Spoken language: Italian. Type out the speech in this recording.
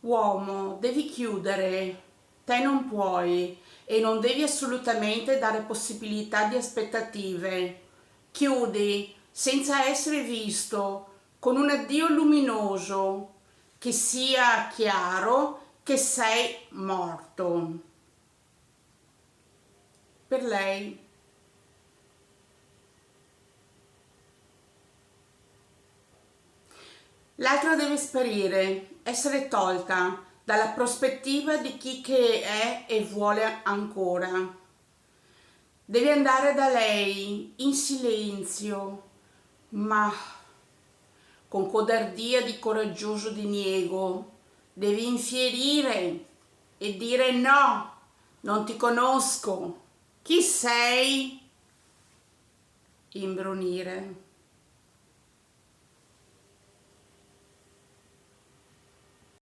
Uomo, devi chiudere, te non puoi e non devi assolutamente dare possibilità di aspettative. Chiudi senza essere visto, con un addio luminoso, che sia chiaro che sei morto. Per lei. L'altra deve sparire, essere tolta dalla prospettiva di chi che è e vuole ancora. Devi andare da lei in silenzio, ma con codardia di coraggioso diniego. Devi infierire e dire no, non ti conosco. Chi sei? Imbronire.